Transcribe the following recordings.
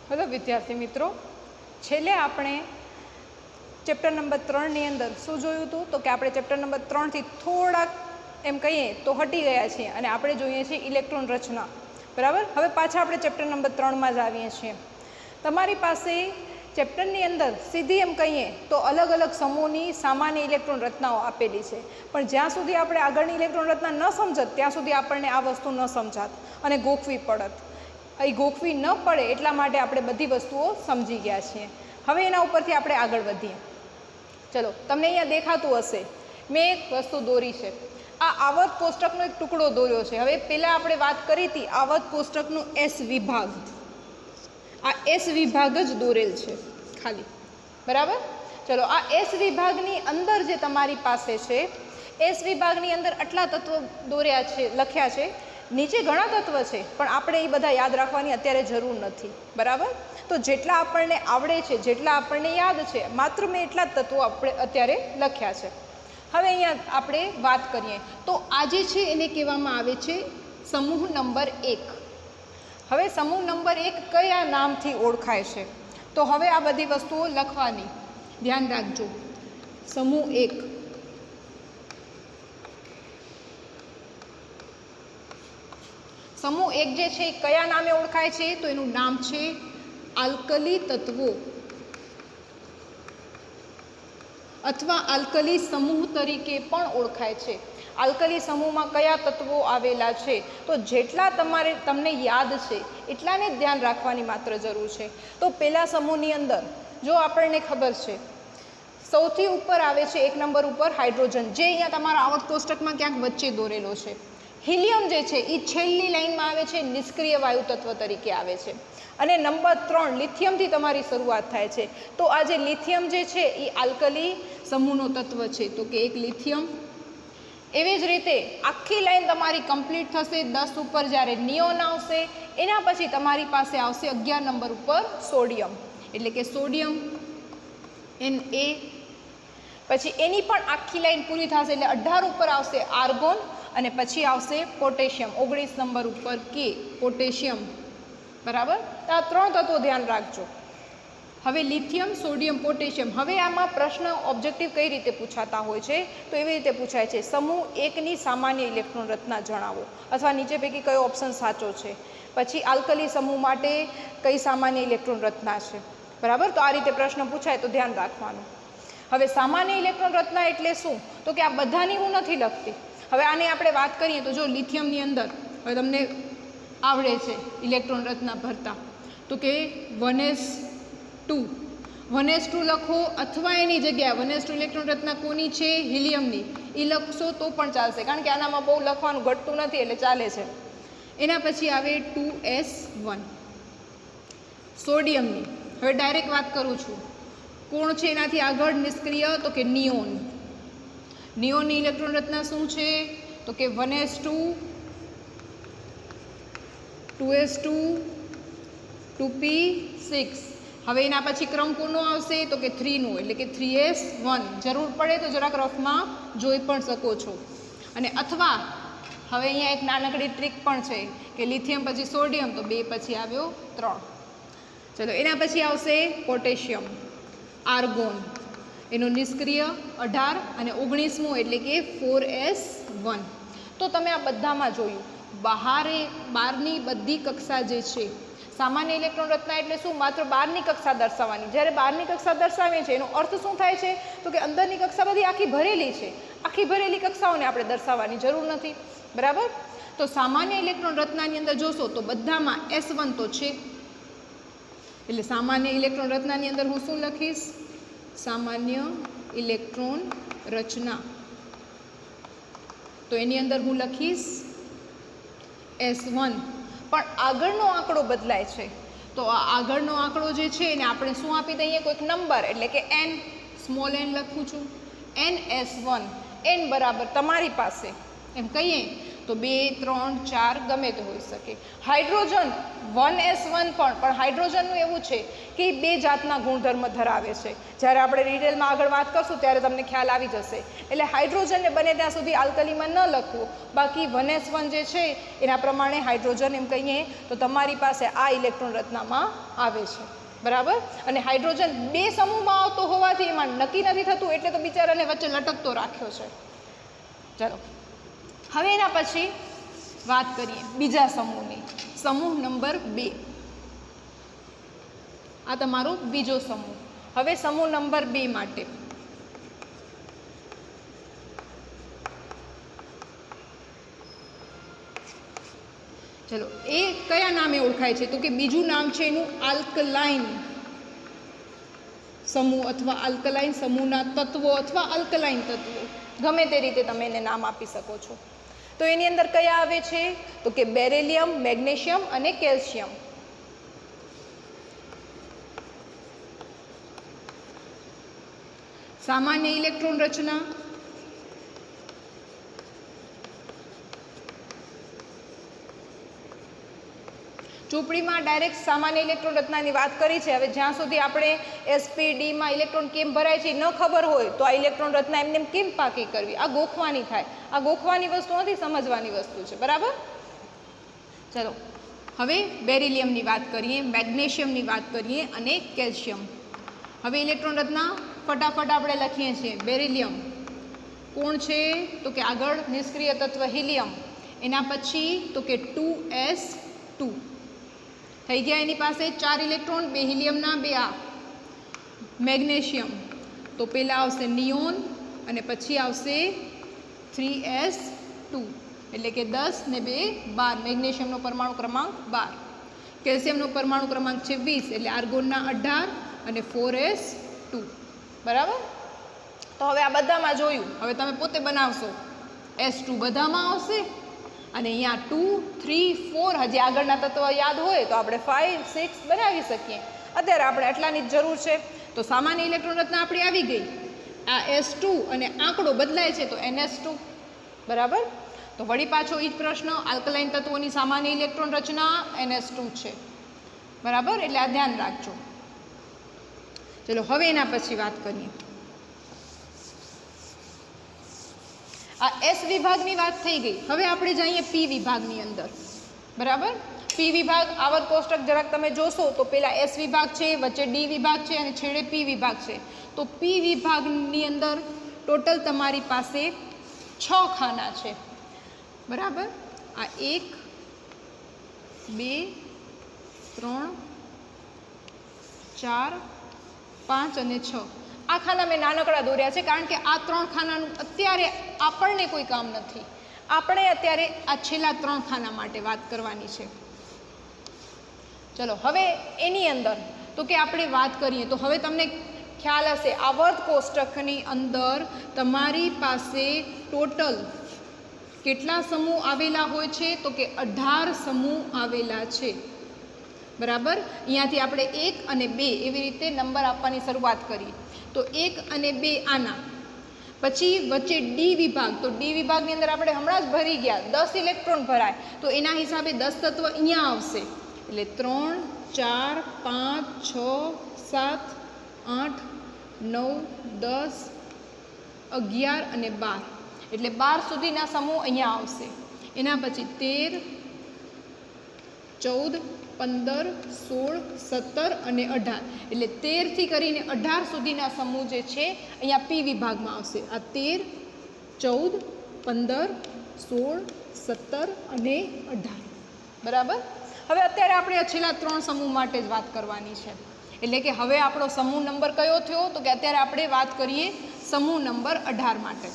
Hello विद्यार्थी मित्रों, छेल्ले आपणे चेप्टर नंबर 3 ની અંદર શું જોયું હતું તો કે આપણે ચેપ્ટર નંબર 3 થી થોડાક એમ કહીએ તો હટી ગયા છીએ અને આપણે જોઈએ છીએ ઇલેક્ટ્રોન રચના. બરાબર. હવે પાછા આપણે ચેપ્ટર નંબર 3 માં જ આવીએ છીએ. તમારી પાસે ચેપ્ટરની અંદર સીધી એમ કહીએ તો અલગ અલગ સમૂહની સામાન્ય ઇલેક્ટ્રોન રચનાઓ આપેલી છે, પણ જ્યાં સુધી આપણે આગળની ઇલેક્ટ્રોન રચના ન સમજત ત્યાં સુધી આપણને આ વસ્તુ ન સમજાત અને ગોખવી પડત. એ ગોખવી ન પડે એટલા માટે આપણે બધી વસ્તુઓ સમજી ગયા છીએ. હવે એના ઉપરથી આપણે આગળ વધીએ. ચલો, તમને અહીંયા દેખાતું હશે મેં એક વસ્તુ દોરી છે. આ આવર્ત કોષ્ટકનો એક ટુકડો દોર્યો છે. હવે પહેલાં આપણે વાત કરી હતી આવર્ત કોષ્ટકનું એસ વિભાગ. આ એસ વિભાગ જ દોરેલ છે ખાલી. બરાબર. ચલો, આ એસ વિભાગની અંદર જે તમારી પાસે છે, એસ વિભાગની અંદર આટલા તત્વો દોર્યા છે, લખ્યા છે. નીચે ઘણા તત્વ છે પણ આપણે એ બધા યાદ રાખવાની અત્યારે જરૂર નથી. બરાબર. તો જેટલા આપણને આવડે છે, જેટલા આપણને યાદ છે, માત્ર મેં એટલા જ તત્વો આપણે અત્યારે લખ્યા છે. હવે અહીંયા આપણે વાત કરીએ તો આજે છે એને કહેવામાં આવે છે સમૂહ નંબર 1. હવે સમૂહ નંબર 1 કયા નામથી ઓળખાય છે તો હવે આ બધી વસ્તુઓ લખવાની ધ્યાન રાખજો. સમૂહ 1. સમૂહ 1 જે છે એ કયા નામે ઓળખાય છે તો એનું નામ છે આલ્કલી તત્વો અથવા આલ્કલી સમૂહ તરીકે પણ ઓળખાય છે. આલ્કલી સમૂહમાં કયા તત્વો આવેલા છે તો જેટલા તમને યાદ છે એટલાને જ ધ્યાન રાખવાની માત્ર જરૂર છે. તો પહેલા સમૂહની અંદર જો આપણને ખબર છે સૌથી ઉપર આવે છે 1 નંબર ઉપર હાઇડ્રોજન, જે અહીંયા તમારા આવર્ત કોષ્ટકમાં ક્યાંક વચ્ચે દોરેલો છે. હિલિયમ જે છે એ છેલ્લી લાઇનમાં આવે છે, નિષ્ક્રિય વાયુ તત્વ તરીકે આવે છે. અને નંબર 3 લિથિયમથી તમારી શરૂઆત થાય છે. તો આ જે લિથિયમ જે છે એ આલ્કલી સમૂહનો તત્વ છે, તો કે એક લિથિયમ. એવી જ રીતે આખી લાઈન તમારી કમ્પ્લીટ થશે. 10 ઉપર જ્યારે નિયોન આવશે એના પછી તમારી પાસે આવશે 11 નંબર ઉપર સોડિયમ, એટલે કે સોડિયમ Na. પછી એની પણ આખી લાઈન પૂરી થશે એટલે 18 ઉપર આવશે આર્ગોન અને પછી આવશે પોટેશિયમ 19 નંબર ઉપર કે પોટેશિયમ. બરાબર. તો આ 3 તત્વો ધ્યાન રાખજો. હવે લિથિયમ, સોડિયમ, પોટેશિયમ. હવે આમાં પ્રશ્ન ઓબ્જેક્ટિવ કઈ રીતે પૂછાતા હોય છે તો એવી રીતે પૂછાય છે સમૂહ 1ની સામાન્ય ઇલેક્ટ્રોન રચના જણાવો, અથવા નીચે પૈકી કયો ઓપ્શન સાચો છે. પછી આલ્કલી સમૂહ માટે કઈ સામાન્ય ઇલેક્ટ્રોન રચના છે. બરાબર. તો આ રીતે પ્રશ્ન પૂછાય તો ધ્યાન રાખવાનું. હવે સામાન્ય ઇલેક્ટ્રોન રચના એટલે શું તો કે આ બધાની હું નથી લખતી. હવે આને આપણે વાત કરીએ તો જો લિથિયમની અંદર હવે તમને આવડે છે ઇલેક્ટ્રોન રચના ભરતા તો કે 1s2 લખો, અથવા એની જગ્યાએ 1s2 ઇલેક્ટ્રોન રચના કોની છે હિલિયમની એ લખશો તો પણ ચાલશે, કારણ કે આનામાં બહુ લખવાનું ઘટતું નથી એટલે ચાલે છે. એના પછી આવે 2s1 સોડિયમની. હવે ડાયરેક્ટ વાત કરું છું કોણ છે એનાથી આગળ નિષ્ક્રિય તો કે નિયોન. નિયોનની ઇલેક્ટ્રોન રચના શું છે તો કે 1s2 2s2 2p6. હવે એના પછી ક્રમ કોનો આવશે તો કે 3 નો, એટલે કે 3s1. જરૂર પડે તો જરાક રફમાં જોઈ પણ શકો છો. અને અથવા હવે અહીંયા એક નાનકડી ટ્રીક પણ છે કે લિથિયમ પછી સોડિયમ તો 2 પછી આવ્યો 3. ચલો, એના પછી આવશે પોટેશિયમ, આર્ગોન. એનું નિષ્ક્રિય 18 અને 19મું એટલે કે 4s1. તો તમે આ બધામાં જોયું બહારની બધી કક્ષા જે છે સામાન્ય ઇલેક્ટ્રોન રચના એટલે શું માત્ર બહારની કક્ષા દર્શાવવાની. જ્યારે બહારની કક્ષા દર્શાવીએ છીએ એનો અર્થ શું થાય છે તો કે અંદરની કક્ષા બધી આખી ભરેલી છે. આખી ભરેલી કક્ષાઓને આપણે દર્શાવવાની જરૂર નથી. બરાબર. તો સામાન્ય ઇલેક્ટ્રોન રચનાની અંદર જોશો તો બધામાં s1 તો છે, એટલે સામાન્ય ઇલેક્ટ્રોન રચનાની અંદર હું શું લખીશ સામાન્ય ઇલેક્ટ્રોન રચના. તો એની અંદર હું લખીશ s1. પણ આગળનો આંકડો બદલાય છે. તો આ આગળનો આંકડો જે છે એને આપણે શું આપી દઈએ કોઈક નંબર, એટલે કે n, સ્મોલ n લખું છું. ns1 n બરાબર તમારી પાસે એમ કહીએ તો 2, 3, 4 ગમે તે હોઈ શકે. હાઇડ્રોજન 1s1 પણ હાઇડ્રોજનનું એવું છે કે 2 જાતના ગુણધર્મ ધરાવે છે. જ્યારે આપણે ડિટેલમાં આગળ વાત કરશું ત્યારે તમને ખ્યાલ આવી જશે. એટલે હાઇડ્રોજનને બને ત્યાં સુધી આલ્કલીમાં ન લખવું. બાકી 1s1 જે છે એના પ્રમાણે હાઇડ્રોજન એમ કહીએ તો તમારી પાસે આ ઇલેક્ટ્રોન રચનામાં આવે છે. બરાબર. અને હાઇડ્રોજન 2 સમૂહમાં આવતો હોવાથી એમાં નક્કી નથી થતું, એટલે તો બિચારાને વચ્ચે લટકતો રાખ્યો છે. ચાલો હવે એના પછી વાત કરીએ બીજા સમૂહની. સમૂહ નંબર 2. આ તમારો બીજો સમૂહ. હવે સમૂહ નંબર 2 માટે ચલો એ કયા નામે ઓળખાય છે? તો કે બીજું નામ છે એનું આલ્કલાઇન સમૂહ અથવા આલ્કલાઇન સમૂહના તત્વો અથવા આલ્કલાઇન તત્વો, ગમે તે રીતે તમે એને નામ આપી શકો છો. તો એની અંદર કયા આવે છે? તો કે બેરિલિયમ, મેગ્નેશિયમ અને કેલ્શિયમ. સામાન્ય ઇલેક્ટ્રોન રચના, ચોપડીમાં ડાયરેક્ટ સામાન્ય ઇલેક્ટ્રોન રચનાની વાત કરી છે. હવે જ્યાં સુધી આપણે એસપીડીમાં ઇલેક્ટ્રોન કેમ ભરાય છે ન ખબર હોય તો આ ઇલેક્ટ્રોન રચના એમને કેમ પાકી કરવી, આ ગોખવાની થાય. આ ગોખવાની વસ્તુ નથી, સમજવાની વસ્તુ છે. બરાબર. ચલો હવે બેરિલિયમની વાત કરીએ, મેગ્નેશિયમની વાત કરીએ અને કેલ્શિયમ. હવે ઇલેક્ટ્રોન રચના ફટાફટ આપણે લખીએ છીએ. બેરિલિયમ કોણ છે? તો કે આગળ નિષ્ક્રિય તત્વ હિલિયમ, એના પછી તો કે 2s2 થઈ ગયા. એની પાસે 4 ઇલેક્ટ્રોન, 2 હિલિયમના, 2 આ. મેગ્નેશિયમ તો પહેલાં આવશે નિયોન અને પછી આવશે 3s2 એટલે કે 10 ને 2 12. મેગ્નેશિયમનો પરમાણુ ક્રમાંક 12. કેલ્શિયમનો પરમાણુ ક્રમાંક છે 20 એટલે આર્ગોનના 18 અને 4s2. બરાબર. તો હવે આ બધામાં જોયું, હવે તમે પોતે બનાવશો. s2 બધામાં આવશે અને અહીંયા 2, 3, 4 હજી આગળના તત્વ યાદ હોય તો આપણે 5, 6 બનાવી શકીએ. અત્યારે આપણે આટલાની જ જરૂર છે. તો સામાન્ય ઇલેક્ટ્રોન રચના આપણી આવી ગઈ. આ s2 અને આંકડો બદલાય છે તો ns2. બરાબર. તો વળી પાછો એ જ પ્રશ્ન, આલ્કલાઇન તત્વોની સામાન્ય ઇલેક્ટ્રોન રચના ns2 છે. બરાબર. એટલે આ ધ્યાન રાખજો. ચલો હવે એના પછી વાત કરીએ. આ એસ વિભાગની વાત થઈ ગઈ. હવે આપણે જઈએ પી વિભાગની અંદર. બરાબર. પી વિભાગ આવર્ત કોષ્ટક જરાક તમે જોશો તો પહેલાં એસ વિભાગ છે, વચ્ચે ડી વિભાગ છે અને છેડે પી વિભાગ છે. તો પી વિભાગની અંદર ટોટલ તમારી પાસે 6 ખાના છે. બરાબર. આ 1, 2, 3, 4, 5 અને 6. આ ખાના મેં નાનકડા દોર્યા છે કારણ કે આ 3 ખાનાનું અત્યારે આપણને કોઈ કામ નથી. આપણે અત્યારે આ છેલ્લા 3 ખાના માટે વાત કરવાની છે. ચલો હવે એની અંદર તો કે આપણે વાત કરીએ તો હવે તમને ખ્યાલ હશે આવર્ત કોષ્ટકની અંદર તમારી પાસે ટોટલ કેટલા સમૂહ આવેલા હોય છે? તો કે 18 સમૂહ આવેલા છે. બરાબર. અહીંયાથી આપણે 1 અને 2 એવી રીતે નંબર આપવાની શરૂઆત કરી. તો 1 અને 2 આના પછી વચ્ચે ડી વિભાગ. તો ડી વિભાગની અંદર આપણે હમણાં જ ભરી ગયા 10 ઇલેક્ટ્રોન ભરાય તો એના હિસાબે 10 તત્વ અહીંયા આવશે. એટલે 3, 4, 5, 6, 7, 8, 9, 10, 11 અને 12. એટલે 12 સુધીના સમૂહ અહીંયા આવશે. એના પછી 13, 14, 15, 16, 17 અને 18. એટલે 13 થી કરીને 18 સુધીના સમૂહ જે છે અહીંયા પી વિભાગમાં આવશે. આ 13, 14, 15, 16, 17 અને 18. બરાબર. હવે અત્યારે આપણે છેલ્લા 3 સમૂહ માટે જ વાત કરવાની છે. એટલે કે હવે આપણો સમૂહ નંબર કયો થયો? તો કે અત્યારે આપણે વાત કરીએ સમૂહ નંબર 18 માટે.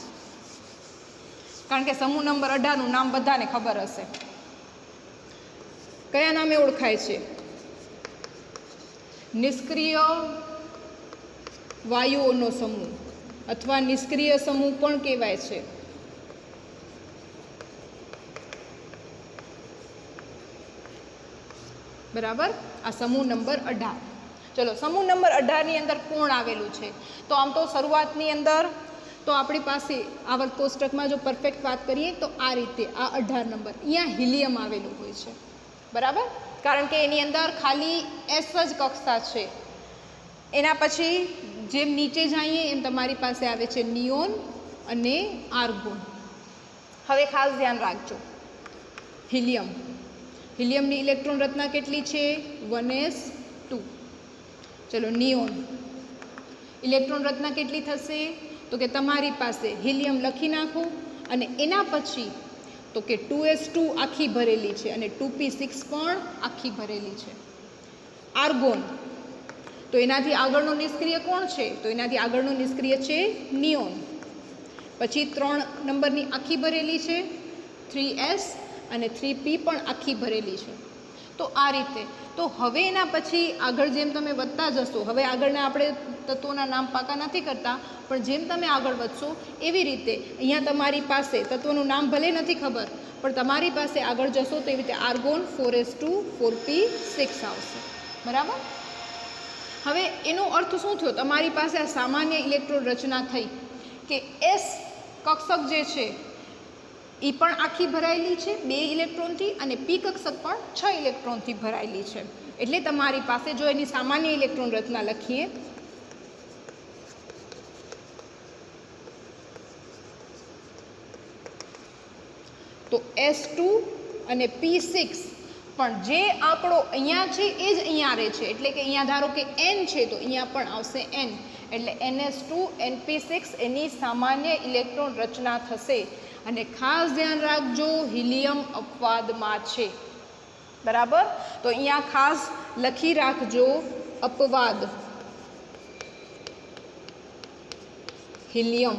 કારણ કે સમૂહ નંબર 18નું નામ બધાને ખબર હશે. કયા નામે ઓળખાય છે? નિષ્ક્રિય વાયુઓનો સમૂહ અથવા નિષ્ક્રિય સમૂહ પણ કહેવાય છે. બરાબર. આ સમૂહ નંબર 18. ચલો સમૂહ નંબર 18 ની અંદર કોણ આવેલું છે? તો આમ તો શરૂઆતની અંદર તો આપણી પાસે આવર્ત કોષ્ટકમાં જો પરફેક્ટ વાત કરીએ તો આ રીતે આ 18 નંબર અહીંયા હિલિયમ આવેલું હોય છે, બરાબર, કારણ કે એની અંદર ખાલી એસ જ કક્ષા છે. એના પછી જેમ નીચે જઈએ એમ તમારી પાસે આવે છે નિયોન અને આર્ગોન. હવે ખાસ ધ્યાન રાખજો, હિલિયમની ઇલેક્ટ્રોન રચના કેટલી છે? 1s2. ચલો નિયોન ઇલેક્ટ્રોન રચના કેટલી થશે? તો કે તમારી પાસે હિલિયમ લખી નાખો અને એના પછી તો કે 2s2 આખી ભરેલી છે અને 2p6 પણ આખી ભરેલી છે. આર્ગોન તો એનાથી આગળનો નિષ્ક્રિય કોણ છે? તો એનાથી આગળનો નિષ્ક્રિય છે નિયોન. પછી 3 નંબરની આખી ભરેલી છે 3s અને 3p પણ આખી ભરેલી છે. તો આ રીતે. તો હવે એના પછી આગળ જેમ તમે વધતા જશો, હવે આગળના આપણે તત્વોના નામ પાકા નથી કરતા, પણ જેમ તમે આગળ વધશો એવી રીતે અહીંયા તમારી પાસે તત્વોનું નામ ભલે નથી ખબર, પણ તમારી પાસે આગળ જશો તો એવી રીતે આર્ગોન 4s2 4p6 આવશે, બરાબર. હવે એનો અર્થ શું થયો? તમારી પાસે આ સામાન્ય ઇલેક્ટ્રોન રચના થઈ કે એસ કક્ષક જે છે એ પણ આખી ભરાયેલી છે 2 ઇલેક્ટ્રોનથી અને પી કક્ષક પણ 6 ઇલેક્ટ્રોનથી ભરાયેલી છે. એટલે તમારી પાસે જો એની સામાન્ય ઇલેક્ટ્રોન રચના લખીએ તો S2 અને P6, પણ જે આંકડો અહીંયા છે એ જ અહીંયા રહે છે. એટલે કે અહીંયા ધારો કે N છે તો અહીંયા પણ આવશે N, એટલે NS2 NP6 એની સામાન્ય ઇલેક્ટ્રોન રચના થશે. અને ખાસ ધ્યાન રાખજો, હિલિયમ અપવાદમાં છે, બરાબર. તો અહીંયા ખાસ લખી રાખજો અપવાદ હિલિયમ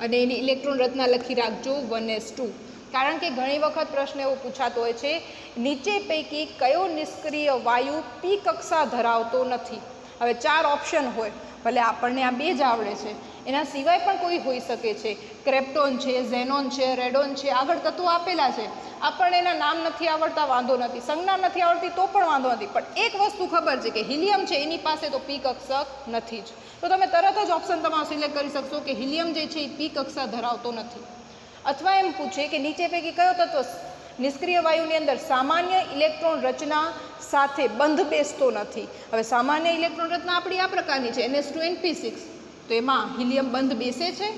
અને એની ઇલેક્ટ્રોન રચના લખી રાખજો 1s2. કારણ કે ઘણી વખત પ્રશ્ન એવો પૂછાતો હોય છે, નીચે પૈકી કયો નિષ્ક્રિય વાયુ પી કક્ષા ધરાવતો નથી? હવે 4 ઓપ્શન હોય, ભલે આપણને આ 2 જ આવડે છે, એના સિવાય પણ કોઈ હોઈ શકે છે. ક્રેપ્ટોન છે, ઝેનોન છે, રેડોન છે, આગળ તત્વો આપેલા છે, આપણને એના નામ નથી આવડતા વાંધો નથી, સંજ્ઞા નથી આવડતી તો પણ વાંધો નથી, પણ એક વસ્તુ ખબર છે કે હિલિયમ છે એની પાસે તો પી કક્ષક નથી જ. તો તમે તરત જ ઓપ્શન તમારો સિલેક્ટ કરી શકશો કે હિલિયમ જે છે એ પી કક્ષા ધરાવતો નથી. અથવા એમ પૂછે કે નીચે પૈકી કયો તત્વ નિષ્ક્રિય વાયુની અંદર સામાન્ય ઇલેક્ટ્રોન રચના સાથે બંધ બેસતો નથી? હવે સામાન્ય ઇલેક્ટ્રોન રચના આપણી આ પ્રકારની છે NS2 NP6, તો એમાં હિલિયમ બંધ બેસે છે?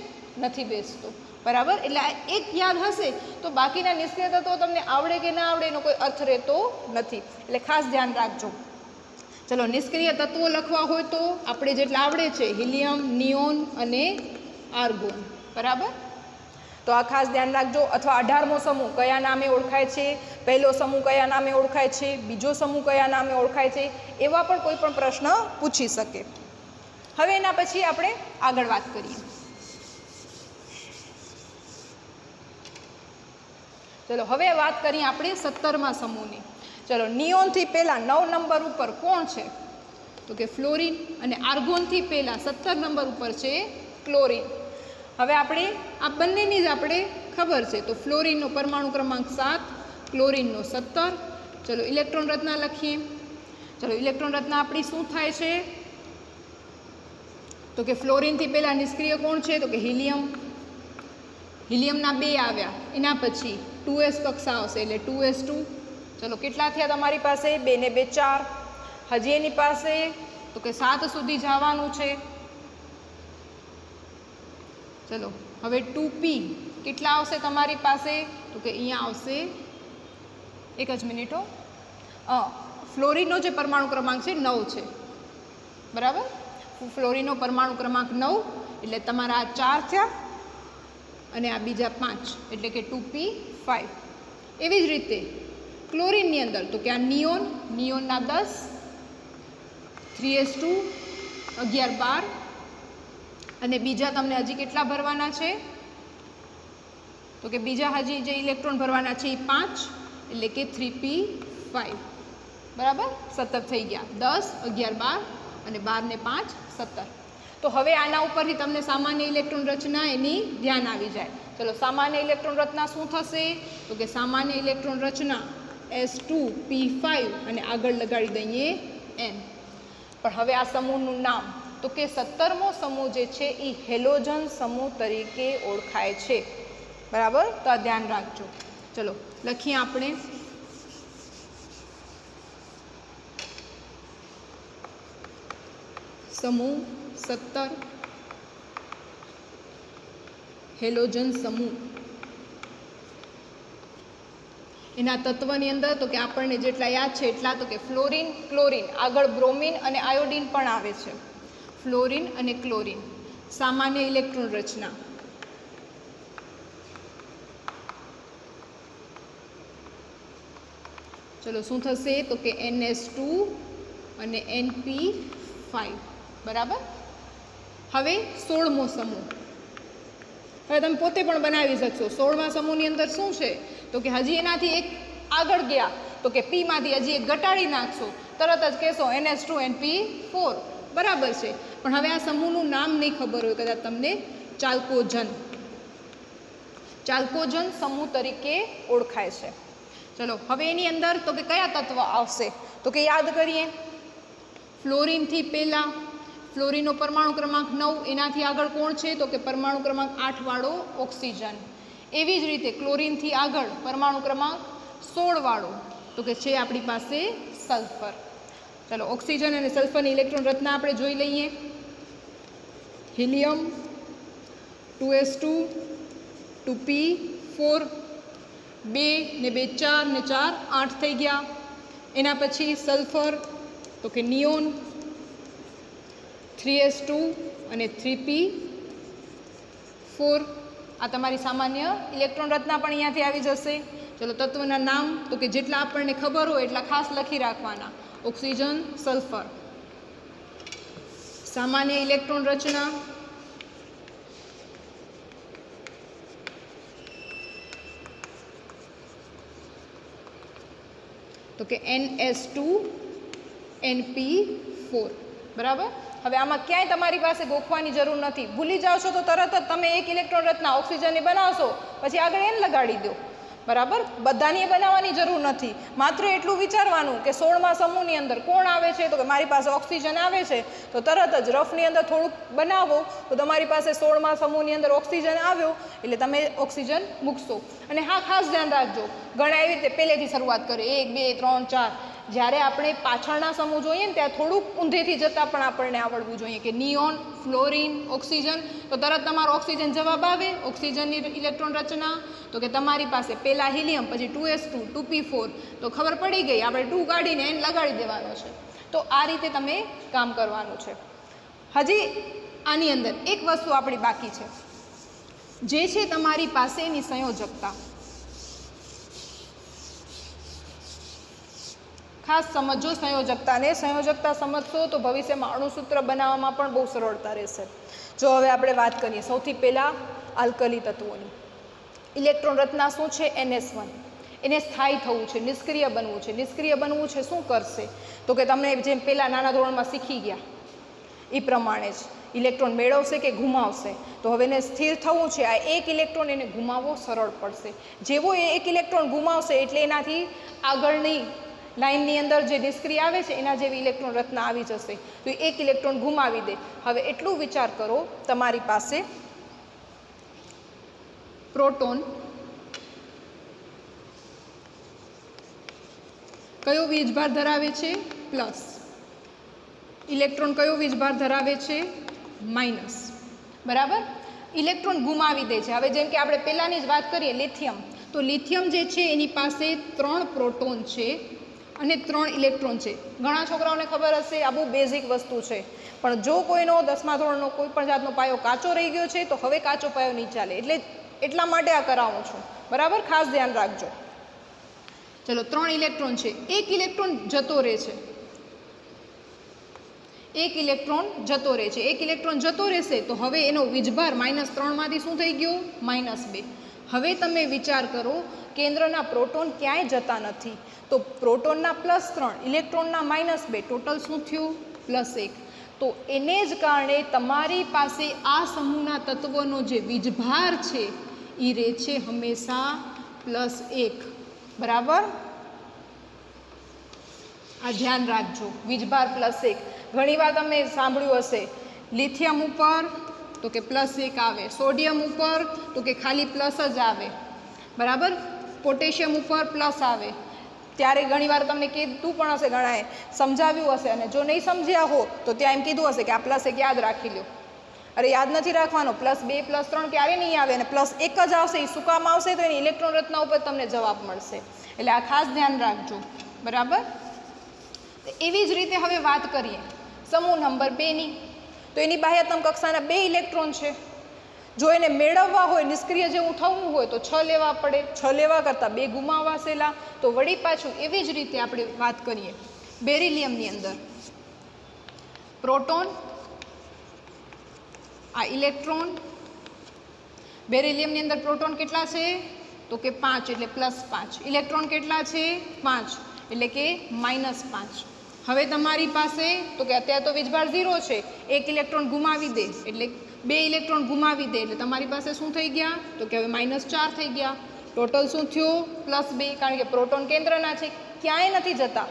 નથી બેસતો, બરાબર. એટલે આ એક યાદ હશે તો બાકીના નિષ્ક્રિય તત્વો તમને આવડે કે ના આવડે એનો કોઈ અર્થ રહેતો નથી. એટલે ખાસ ધ્યાન રાખજો. ચલો, નિષ્ક્રિય તત્વો લખવા હોય તો આપણે જેટલા આવડે છે હિલિયમ, નિયોન અને આર્ગોન, બરાબર. તો આ ખાસ ધ્યાન રાખજો. અથવા 18મો સમૂહ કયા નામે ઓળખાય છે, પહેલો સમૂહ કયા નામે ઓળખાય છે, બીજો સમૂહ કયા નામે ઓળખાય છે, એવા પણ કોઈ પણ પ્રશ્ન પૂછી શકે. હવે એના પછી આપણે આગળ વાત કરીએ. ચલો, હવે વાત કરીએ આપણે 17મા સમૂહની. ચલો, નિયોનથી પહેલાં 9 નંબર ઉપર કોણ છે? તો કે ફ્લોરિન. અને આર્ગોનથી પહેલાં 17 નંબર ઉપર છે ક્લોરિન. હવે આપણે આ બંનેની જ આપણે ખબર છે. તો ફ્લોરિનનો પરમાણુ ક્રમાંક 7, ક્લોરિનનો 17. ચલો, ઇલેક્ટ્રોન રચના લખીએ. ચલો, ઇલેક્ટ્રોન રચના આપણી શું થાય છે? તો કે ફ્લોરિનથી પહેલાં નિષ્ક્રિય કોણ છે? તો કે હિલિયમ. હિલિયમના 2 આવ્યા, એના પછી 2s કક્ષા આવશે એટલે 2s2. ચલો, કેટલા થયા તમારી પાસે? 2 ને 2 4. હજી એની પાસે તો કે 7 સુધી જવાનું છે. ચલો, હવે 2p કેટલા આવશે તમારી પાસે? તો કે અહીંયા આવશે, એક જ મિનિટ હો, ફ્લોરિનનો જે પરમાણુ ક્રમાંક છે 9 છે, બરાબર. ફ્લોરિનનો પરમાણુ ક્રમાંક 9 એટલે તમારા આ 4 થયા અને આ બીજા 5 એટલે કે 2p5. એવી જ રીતે ક્લોરિનની અંદર તો કે આ નિયોનના 10, 3s2 11 12 અને બીજા તમને હજી કેટલા ભરવાના છે? તો કે બીજા હજી જે ઇલેક્ટ્રોન ભરવાના છે એ 5 એટલે કે 3p5, બરાબર. 17 થઈ ગયા, 10 11 12 અને 12 ને 5 17. તો હવે આના ઉપરથી તમને સામાન્ય ઇલેક્ટ્રોન રચના એની ધ્યાન આવી જાય. ચલો, સામાન્ય ઇલેક્ટ્રોન રચના શું થશે? તો કે સામાન્ય ઇલેક્ટ્રોન રચના S2P5 અને આગળ લગાડી દઈએ N. પણ હવે આ સમૂહનું નામ તો કે 17મો સમૂહ જે છે એ હેલોજન સમૂહ તરીકે ઓળખાય છે. બરાબર, તો આ ધ્યાન રાખજો. ચલો લખીએ આપણે. સમૂહ 17 હેલોજન સમૂહ. એના તત્વની અંદર તો કે આપણને જેટલા યાદ છે એટલા, તો કે ફ્લોરિન, ક્લોરિન, આગળ બ્રોમિન અને આયોડિન પણ આવે છે. ફ્લોરિન અને ક્લોરિન. સામાન્ય ઇલેક્ટ્રોન રચના. ચલો શું થશે? તો કે NH2 અને NP5. બરાબર. હવે 16મો સમૂહ. હવે તમે પોતે પણ બનાવી શકશો. 16મા સમૂહની અંદર શું છે? તો કે હજી એનાથી એક આગળ ગયા તો કે પીમાંથી હજી એક ઘટાડી નાખશો, તરત જ કહેશો NH2 NP4. બરાબર છે. પણ હવે આ સમૂહનું નામ નહીં ખબર હોય કદાચ તમને. ચાલ્કોજન. ચાલ્કોજન સમૂહ તરીકે ઓળખાય છે. ચલો હવે એની અંદર તો કે કયા તત્વ આવશે? તો કે યાદ કરીએ. ફ્લોરિનથી પહેલાં, ફ્લોરિનનો પરમાણુ ક્રમાંક 9, એનાથી આગળ કોણ છે? તો કે પરમાણુ ક્રમાંક 8 વાળો ઓક્સિજન. એવી જ રીતે ક્લોરિનથી આગળ પરમાણુ ક્રમાંક 16 વાળો તો કે છે આપણી પાસે સલ્ફર. ચલો ઓક્સિજન અને સલ્ફરની ઇલેક્ટ્રોન રચના આપણે જોઈ લઈએ. હિલિયમ 2s2 2p4, 2 ને 2 4 ને 4 8 થઈ ગયા. એના પછી સલ્ફર તો કે નિયોન 3s2 અને 3p4. આ તમારી સામાન્ય ઇલેક્ટ્રોન રચના પણ અહીંયાથી આવી જશે. ચલો તત્વના નામ તો કે જેટલા આપણને ખબર હોય એટલા ખાસ લખી રાખવાના. Oxygen, sulphur. સામાન્ય ઇલેક્ટ્રોન રચના તો કે NS2 NP4. બરાબર. હવે આમાં ક્યાંય તમારી પાસે ગોખવાની જરૂર નથી. ભૂલી જાઓ છો તો તરત જ તમે એક ઇલેક્ટ્રોન રચના ઓક્સિજનની બનાવશો, પછી આગળ N લગાડી દો. બરાબર. બધાની બનાવવાની જરૂર નથી. માત્ર એટલું વિચારવાનું કે 16મા સમૂહની અંદર કોણ આવે છે? તો કે મારી પાસે ઓક્સિજન આવે છે, તો તરત જ રફની અંદર થોડુંક બનાવો તો તમારી પાસે 16મા સમૂહની અંદર ઓક્સિજન આવ્યો એટલે તમે ઓક્સિજન મૂકશો. અને હા, ખાસ ધ્યાન રાખજો, ઘણા એવી રીતે પહેલેથી શરૂઆત કરે 1 2 3 4. જ્યારે આપણે પાછળના સમૂહ જોઈએ ને ત્યાં થોડુંક ઊંધેથી જતાં પણ આપણને આવડવું જોઈએ કે નિયોન, ફ્લોરિન, ઓક્સિજન, તો તરત તમારો ઓક્સિજન જવાબ આવે. ઓક્સિજનની ઇલેક્ટ્રોન રચના તો કે તમારી પાસે પહેલાં હિલિયમ, પછી 2s2 2p4, તો ખબર પડી ગઈ. આપણે 2 કાઢીને N લગાડી દેવાનો છે. તો આ રીતે તમે કામ કરવાનું છે. હજી આની અંદર એક વસ્તુ આપણી બાકી છે, જે છે તમારી પાસેની સંયોજકતા. ખાસ સમજો સંયોજકતાને. સંયોજકતા સમજશો તો ભવિષ્યમાં અણુસૂત્ર બનાવવામાં પણ બહુ સરળતા રહેશે. જો હવે આપણે વાત કરીએ સૌથી પહેલાં આલ્કલી તત્વોની. ઇલેક્ટ્રોન રચના શું છે? NS1. એને સ્થાયી થવું છે, નિષ્ક્રિય બનવું છે. નિષ્ક્રિય બનવું છે, શું કરશે? તો કે તમને જેમ પહેલાં નાના ધોરણમાં શીખી ગયા એ પ્રમાણે જ ઇલેક્ટ્રોન મેળવશે કે ગુમાવશે. તો હવે એને સ્થિર થવું છે. આ એક ઇલેક્ટ્રોન એને ગુમાવવો સરળ પડશે. જેવો એ એક ઇલેક્ટ્રોન ગુમાવશે એટલે એનાથી આગળની લાઇનની અંદર જે નિષ્ક્રિય આવે છે એના જેવી ઇલેક્ટ્રોન રચના આવી જશે. તો એક ઇલેક્ટ્રોન ગુમાવી દે. હવે એટલું વિચાર કરો, તમારી પાસે પ્રોટોન કયો વીજભાર ધરાવે છે? પ્લસ. ઇલેક્ટ્રોન કયો વીજભાર ધરાવે છે? માઇનસ. બરાબર. ઇલેક્ટ્રોન ગુમાવી દે છે. હવે જેમ કે આપણે પહેલાંની જ વાત કરીએ લિથિયમ, તો લિથિયમ જે છે એની પાસે 3 પ્રોટોન છે અને 3 ઇલેક્ટ્રોન છે. ઘણા છોકરાઓને ખબર હશે, આ બહુ બેઝિક વસ્તુ છે, પણ જો કોઈનો 10મા ધોરણનો કોઈ પણ જાતનો પાયો કાચો રહી ગયો છે તો હવે કાચો પાયો નહીં ચાલે. એટલા માટે આ કરાવું છું. બરાબર, ખાસ ધ્યાન રાખજો. ચલો 3 ઇલેક્ટ્રોન છે. એક ઇલેક્ટ્રોન જતો રહે છે. એક ઇલેક્ટ્રોન જતો રહે છે. એક ઇલેક્ટ્રોન જતો રહેશે તો હવે એનો વીજભાર -3માંથી શું થઈ ગયો? -2. હવે તમે વિચાર કરો, કેન્દ્રના પ્રોટોન ક્યાંય જતા નથી, તો પ્રોટોનના +3, ઇલેક્ટ્રોનના -2, ટોટલ શું થયું? +1. તો એને જ કારણે તમારી પાસે આ સમૂહના તત્વોનો જે વીજભાર છે એ રહે છે હંમેશા +1. બરાબર. આ ધ્યાન રાખજો, વીજભાર +1. ઘણીવાર તમે સાંભળ્યું હશે લિથિયમ ઉપર તો કે +1 આવે, સોડિયમ ઉપર તો કે ખાલી પ્લસ જ આવે, બરાબર. પોટેશિયમ ઉપર પ્લસ આવે. ત્યારે ઘણીવાર તમને કીધું પણ હશે, ઘણાએ સમજાવ્યું હશે, અને જો નહીં સમજ્યા હો તો ત્યાં એમ કીધું હશે કે આ +1 યાદ રાખી લો. અરે યાદ નથી રાખવાનો, +2 +3 ક્યારે નહીં આવે, અને +1 જ આવશે. એ શું કામ આવશે તો એની ઇલેક્ટ્રોન રચના ઉપર તમને જવાબ મળશે. એટલે આ ખાસ ધ્યાન રાખજો, બરાબર. એવી જ રીતે હવે વાત કરીએ સમૂહ નંબર 2ની. તો એની બાહ્યતમ કક્ષાના 2 ઇલેક્ટ્રોન છે. જો એને મેળવવા હોય, નિષ્ક્રિય જેવું થવું હોય તો 6 લેવા પડે. 6 લેવા કરતાં 2 ગુમાવવા સહેલા. તો વળી પાછું એવી જ રીતે આપણે વાત કરીએ બેરિલિયમની અંદર. પ્રોટોન, આ ઇલેક્ટ્રોન. બેરિલિયમની અંદર પ્રોટોન કેટલા છે તો કે 5, એટલે +5. ઇલેક્ટ્રોન કેટલા છે 5, એટલે કે -5. હવે તમારી પાસે તો કે અત્યારે તો વીજભાર 0 છે, 1 ઇલેક્ટ્રોન ગુમાવી દે એટલે 2 ઇલેક્ટ્રોન ગુમાવી દે એટલે તમારી પાસે શું થઈ ગયા તો કે હવે -4 થઈ ગયા. ટોટલ શું થયું +2, કારણ કે પ્રોટોન કેન્દ્રના છે, ક્યાંય નથી જતા.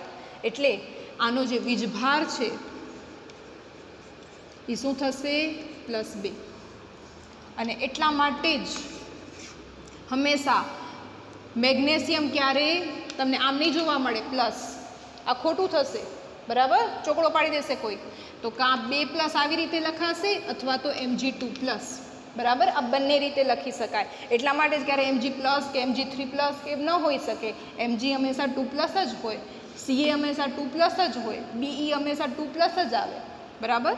એટલે આનો જે વીજભાર છે એ શું થશે +2. અને એટલા માટે જ હંમેશા મેગ્નેશિયમ ક્યારે તમને આમ નહીં જોવા મળે પ્લસ, આ ખોટું થશે, બરાબર. ચોકડો પાડી દેશે કોઈ તો કાં 2+ આવી રીતે લખાશે અથવા તો Mg2+, બરાબર. આ બંને રીતે લખી શકાય. એટલા માટે જ ક્યારે Mg+ કે Mg3+ કે ન હોઈ શકે. Mg હંમેશા 2+ જ હોય, Ca હંમેશા 2+ જ હોય, Be હંમેશા 2+ જ આવે, બરાબર.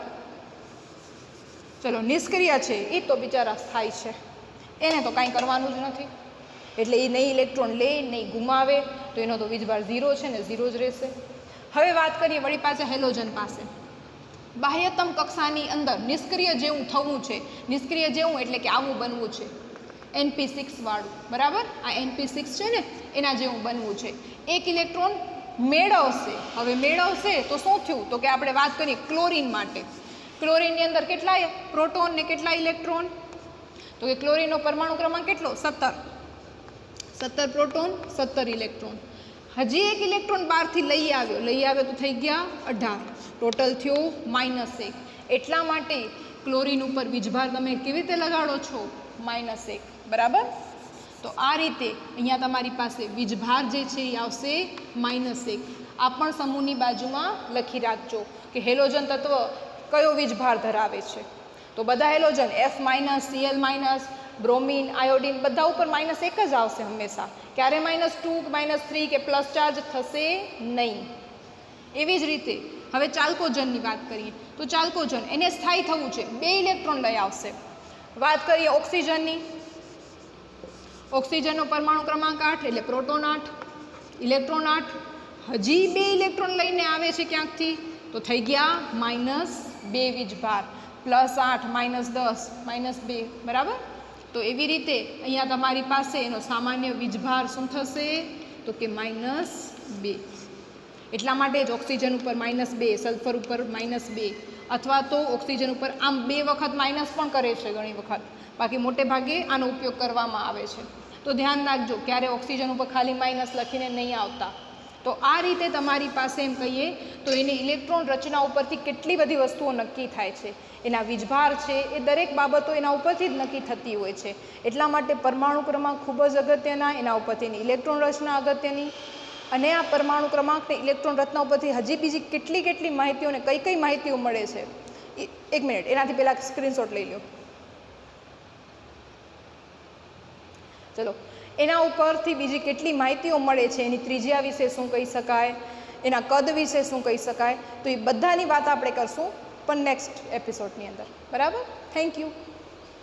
ચલો, નિષ્ક્રિય છે એ તો બિચારા સ્થાયી છે, એને તો કાંઈ કરવાનું જ નથી. એટલે એ નહીં ઇલેક્ટ્રોન લે નહીં ગુમાવે, તો એનો તો વીજભાર 0 છે ને 0 જ રહેશે. હવે વાત કરીએ વળી પાછા હેલોજન પાસે. બાહ્યતમ કક્ષાની અંદર નિષ્ક્રિય જેવું થવું છે. નિષ્ક્રિય જેવું એટલે કે આવું બનવું છે, Np6 વાળું, બરાબર. આ Np6 છે ને એના જેવું બનવું છે. 1 ઇલેક્ટ્રોન મેળવશે. હવે મેળવશે તો શું થયું તો કે આપણે વાત કરીએ ક્લોરીન માટે. ક્લોરીનની અંદર કેટલા પ્રોટોન ને કેટલા ઇલેક્ટ્રોન તો કે ક્લોરીનનો પરમાણુ ક્રમાંક કેટલો 17 પ્રોટોન 17 ઇલેક્ટ્રોન. હજી 1 ઇલેક્ટ્રોન બહારથી લઈ આવ્યો તો થઈ ગયા 18. ટોટલ થયો -1. એટલા માટે ક્લોરીન ઉપર વીજભાર તમે કેવી રીતે લગાડો છો -1, બરાબર. તો આ રીતે અહીંયા તમારી પાસે વીજભાર જે છે એ આવશે -1. આ પણ સમૂહની બાજુમાં લખી રાખજો કે હેલોજન તત્વ કયો વીજભાર ધરાવે છે. તો બધા halogen F-, Cl-, bromine, iodine બધા ઉપર -1 જ આવશે હંમેશા. ક્યારે -2, -3 કે પ્લસ ચાર્જ થશે નહીં. એવી જ રીતે હવે ચાલ્કોજનની વાત કરીએ તો ચાલ્કોજન એને સ્થાયી થવું છે, 2 ઇલેક્ટ્રોન લઈ આવશે. વાત કરીએ ઓક્સિજનની. ઓક્સિજનનો પરમાણુ ક્રમાંક 8 એટલે પ્રોટોન 8, ઇલેક્ટ્રોન 8. હજી 2 ઇલેક્ટ્રોન લઈને આવે છે ક્યાંકથી તો થઈ ગયા -2 વીજભાર. +8 -10 -2, બરાબર. તો એવી રીતે અહીંયા તમારી પાસે એનો સામાન્ય વીજભાર શું થશે તો કે -2. એટલા માટે જ ઓક્સિજન ઉપર -2, સલ્ફર ઉપર -2, અથવા તો ઓક્સિજન ઉપર આમ 2 વખત માઇનસ પણ કરે છે ઘણી વખત, બાકી મોટે ભાગે આનો ઉપયોગ કરવામાં આવે છે. તો ધ્યાન રાખજો ક્યારે ઓક્સિજન ઉપર ખાલી માઇનસ લખીને નહીં આવતા. તો આ રીતે તમારી પાસે એમ કહીએ તો એની ઇલેક્ટ્રોન રચના ઉપરથી કેટલી બધી વસ્તુઓ નક્કી થાય છે. એના વીજભાર છે એ દરેક બાબતો એના ઉપરથી જ નક્કી થતી હોય છે. એટલા માટે પરમાણુ ક્રમાંક ખૂબ જ અગત્યના, એના ઉપરથી એની ઇલેક્ટ્રોન રચના અગત્યની. અને આ પરમાણુ ક્રમાંક ને ઇલેક્ટ્રોન રચના ઉપરથી હજી બીજી કેટલી માહિતીઓ ને કઈ માહિતીઓ મળે છે. 1 મિનિટ, એનાથી પહેલાં સ્ક્રીનશોટ લઈ લો. ચલો, એના ઉપરથી બીજી કેટલી માહિતીઓ મળે છે, એની ત્રિજ્યા વિશે શું કહી શકાય, એના કદ વિશે શું કહી શકાય, તો એ બધાની વાત આપણે કરશું પણ નેક્સ્ટ એપિસોડની અંદર, બરાબર. Thank you.